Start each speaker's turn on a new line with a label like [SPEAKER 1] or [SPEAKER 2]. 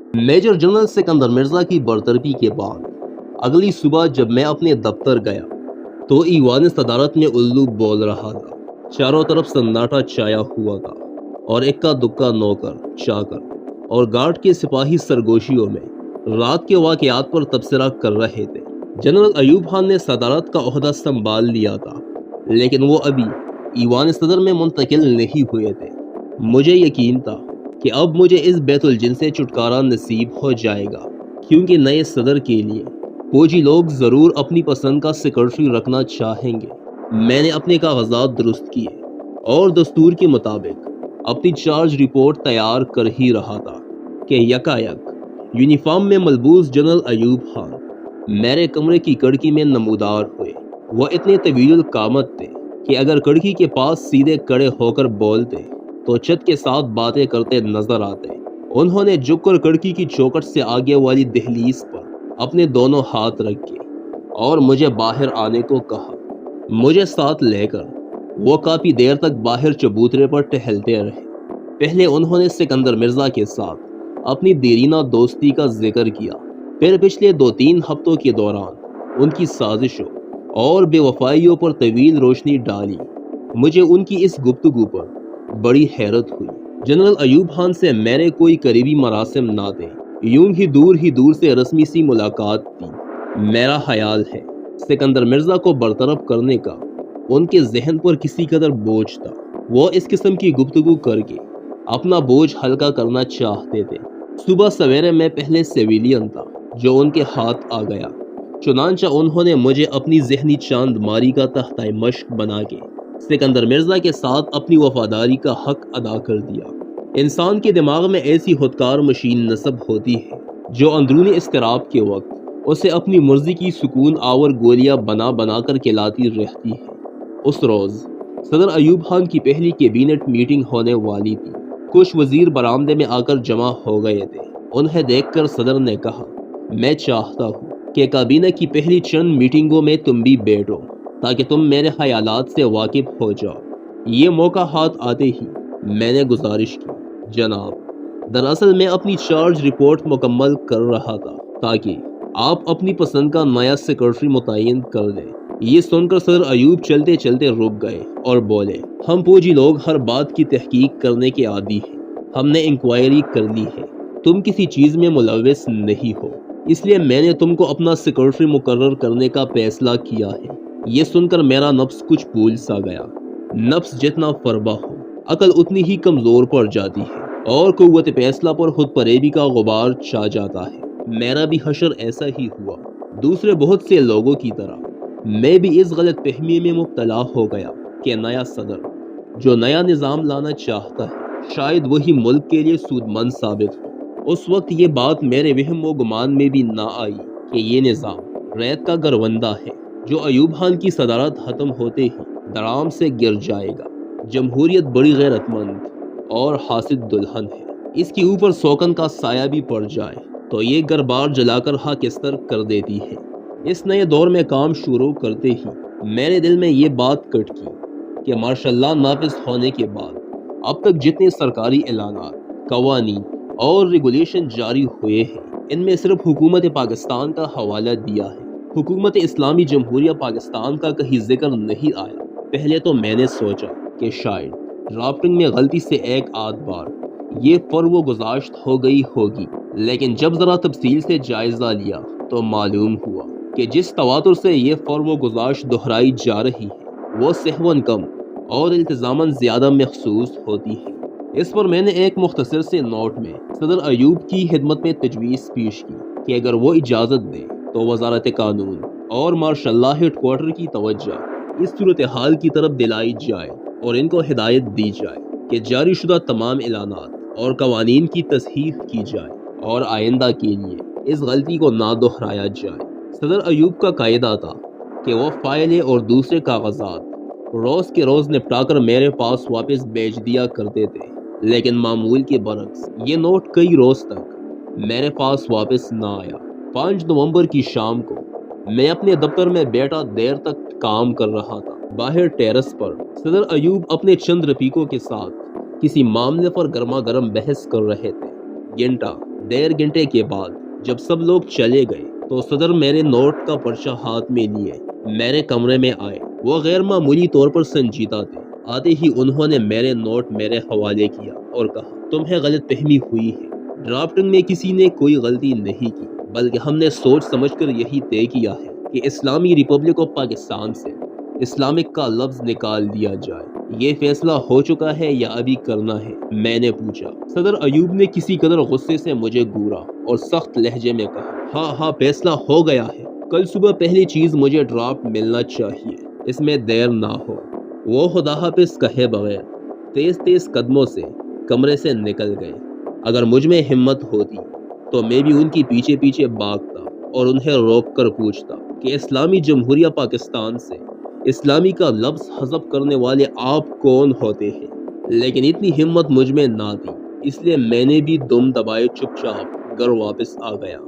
[SPEAKER 1] Major general Sikandar Mirza کی برطرفی کے بعد اگلی صبح جب میں اپنے دفتر گیا تو ایوان صدارت میں الو بول رہا تھا. چاروں طرف سناٹا چھایا ہوا تھا اور اکا دکا نوکر چاکر اور گارڈ کے سپاہی سرگوشیوں میں رات کے واقعات پر تبصرہ کر رہے تھے. جنرل ایوب خان نے صدارت کا عہدہ سنبھال لیا تھا لیکن وہ ابھی ایوان صدر میں منتقل نہیں ہوئے تھے. مجھے یقین تھا کہ اب مجھے اس بیت الجن سے چھٹکارا نصیب ہو جائے گا کیونکہ نئے صدر کے لیے فوجی لوگ ضرور اپنی پسند کا سیکرٹری رکھنا چاہیں گے. میں نے اپنے کاغذات درست کیے اور دستور کے مطابق اپنی چارج رپورٹ تیار کر ہی رہا تھا کہ یکایک یونیفارم میں ملبوس جنرل ایوب خان میرے کمرے کی کھڑکی میں نمودار ہوئے. وہ اتنے طویل القامت تھے کہ اگر کھڑکی کے پاس سیدھے کھڑے ہو کر بولتے تو چھت کے ساتھ باتیں کرتے نظر آتے. انہوں نے جھک کر کھڑکی کی چوکھٹ سے آگے والی دہلیز پر اپنے دونوں ہاتھ رکھے اور مجھے باہر آنے کو کہا. مجھے ساتھ لے کر وہ کافی دیر تک باہر چبوترے پر ٹہلتے رہے. پہلے انہوں نے سکندر مرزا کے ساتھ اپنی دیرینہ دوستی کا ذکر کیا، پھر پچھلے 2-3 ہفتوں کے دوران ان کی سازشوں اور بے وفائیوں پر طویل روشنی ڈالی. مجھے ان کی اس گفتگو پر بڑی حیرت ہوئی. جنرل ایوب خان سے میرے کوئی قریبی مراسم نہ تھے، یوں ہی دور سے رسمی سی ملاقات تھی. میرا خیال ہے سکندر مرزا کو برطرف کرنے کا ان کے ذہن پر کسی قدر بوجھ تھا. وہ اس قسم کی گفتگو کر کے اپنا بوجھ ہلکا کرنا چاہتے تھے. صبح سویرے میں پہلے سیویلین تھا جو ان کے ہاتھ آ گیا، چنانچہ انہوں نے مجھے اپنی ذہنی چاند ماری کا تحتہ مشق بنا کے سکندر مرزا کے ساتھ اپنی وفاداری کا حق ادا کر دیا. انسان کے دماغ میں ایسی خودکار مشین نصب ہوتی ہے جو اندرونی اضطراب کے وقت اسے اپنی مرضی کی سکون آور گولیاں بنا بنا کر کھلاتی رہتی ہے. اس روز صدر ایوب خان کی پہلی کیبینٹ میٹنگ ہونے والی تھی. کچھ وزیر برآمدے میں آ کر جمع ہو گئے تھے. انہیں دیکھ کر صدر نے کہا، میں چاہتا ہوں کہ کابینہ کی پہلی چند میٹنگوں میں تم بھی بیٹھو تاکہ تم میرے خیالات سے واقف ہو جاؤ. یہ موقع ہاتھ آتے ہی میں نے گزارش کی، جناب، دراصل میں اپنی چارج رپورٹ مکمل کر رہا تھا تاکہ آپ اپنی پسند کا نیا سیکرٹری متعین کر دیں. یہ سن کر صدر ایوب چلتے چلتے رک گئے اور بولے، ہم فوجی لوگ ہر بات کی تحقیق کرنے کے عادی ہیں. ہم نے انکوائری کر لی ہے، تم کسی چیز میں ملوث نہیں ہو، اس لیے میں نے تم کو اپنا سیکرٹری مقرر کرنے کا فیصلہ کیا ہے. یہ سن کر میرا نفس کچھ پھول سا گیا. نفس جتنا فربا ہو عقل اتنی ہی کمزور پڑ جاتی ہے اور قوت فیصلہ پر خود فریبی کا غبار چھا جاتا ہے. میرا بھی حشر ایسا ہی ہوا. دوسرے بہت سے لوگوں کی طرح میں بھی اس غلط فہمی میں مبتلا ہو گیا کہ نیا صدر جو نیا نظام لانا چاہتا ہے شاید وہی ملک کے لیے سودمند ثابت ہو. اس وقت یہ بات میرے وہم و گمان میں بھی نہ آئی کہ یہ نظام ریت کا گروندہ ہے جو ایوب خان کی صدارت ختم ہوتے ہی درام سے گر جائے گا. جمہوریت بڑی غیرت مند اور حاسد دلہن ہے، اس کے اوپر سوکن کا سایہ بھی پڑ جائے تو یہ گھر بار جلا کر خاکستر کر دیتی ہے. اس نئے دور میں کام شروع کرتے ہی میرے دل میں یہ بات کٹ کی کہ مارشاء اللہ نافذ ہونے کے بعد اب تک جتنے سرکاری اعلانات، قوانین اور ریگولیشن جاری ہوئے ہیں ان میں صرف حکومت پاکستان کا حوالہ دیا ہے. حکومت اسلامی جمہوریہ پاکستان کا کہیں ذکر نہیں آیا. پہلے تو میں نے سوچا کہ شاید ڈرافٹنگ میں غلطی سے ایک آدھ بار یہ فرو گزاشت ہو گئی ہوگی، لیکن جب ذرا تفصیل سے جائزہ لیا تو معلوم ہوا کہ جس تواتر سے یہ فرو گزاشت دہرائی جا رہی ہے وہ سہواً کم اور التزاماً زیادہ محسوس ہوتی ہے. اس پر میں نے ایک مختصر سے نوٹ میں صدر ایوب کی خدمت میں تجویز پیش کی کہ اگر وہ اجازت دیں تو وزارت قانون اور مارشاء اللہ ہیڈ کوارٹر کی توجہ اس صورتحال کی طرف دلائی جائے اور ان کو ہدایت دی جائے کہ جاری شدہ تمام اعلانات اور قوانین کی تصحیح کی جائے اور آئندہ کے لیے اس غلطی کو نہ دہرایا جائے. صدر ایوب کا قاعدہ تھا کہ وہ فائلیں اور دوسرے کاغذات روز کے روز نپٹا کر میرے پاس واپس بھیج دیا کرتے تھے، لیکن معمول کے برعکس یہ نوٹ کئی روز تک میرے پاس واپس نہ آیا. 5 نومبر کی شام کو میں اپنے دفتر میں بیٹھا دیر تک کام کر رہا تھا. باہر ٹیرس پر صدر ایوب اپنے چند رفیقوں کے ساتھ کسی معاملے پر گرما گرم بحث کر رہے تھے. گھنٹہ 1.5 گھنٹے کے بعد جب سب لوگ چلے گئے تو صدر میرے نوٹ کا پرچہ ہاتھ میں لیے میرے کمرے میں آئے۔ وہ غیر معمولی طور پر سنجیدہ تھے۔ آتے ہی انہوں نے میرے نوٹ میرے حوالے کیا اور کہا، تمہیں غلط فہمی ہوئی ہے، ڈرافٹنگ میں کسی نے کوئی غلطی نہیں کی، بلکہ ہم نے سوچ سمجھ کر یہی طے کیا ہے کہ اسلامی ریپبلک آف پاکستان سے اسلامک کا لفظ نکال دیا جائے۔ یہ فیصلہ ہو چکا ہے یا ابھی کرنا ہے؟ میں نے پوچھا۔ صدر ایوب نے کسی قدر غصے سے مجھے گھورا اور سخت لہجے میں کہا، ہاں فیصلہ ہو گیا ہے، کل صبح پہلی چیز مجھے ڈرافٹ ملنا چاہیے، اس میں دیر نہ ہو۔ وہ خدا حافظ کہے بغیر تیز تیز قدموں سے کمرے سے نکل گئے۔ اگر مجھ میں ہمت ہوتی تو میں بھی ان کی پیچھے پیچھے بھاگتا اور انہیں روک کر پوچھتا کہ اسلامی جمہوریہ پاکستان سے اسلامی کا لفظ حذف کرنے والے آپ کون ہوتے ہیں؟ لیکن اتنی ہمت مجھ میں نہ تھی، اس لیے میں نے بھی دم دبائے چپ چاپ گھر واپس آ گیا۔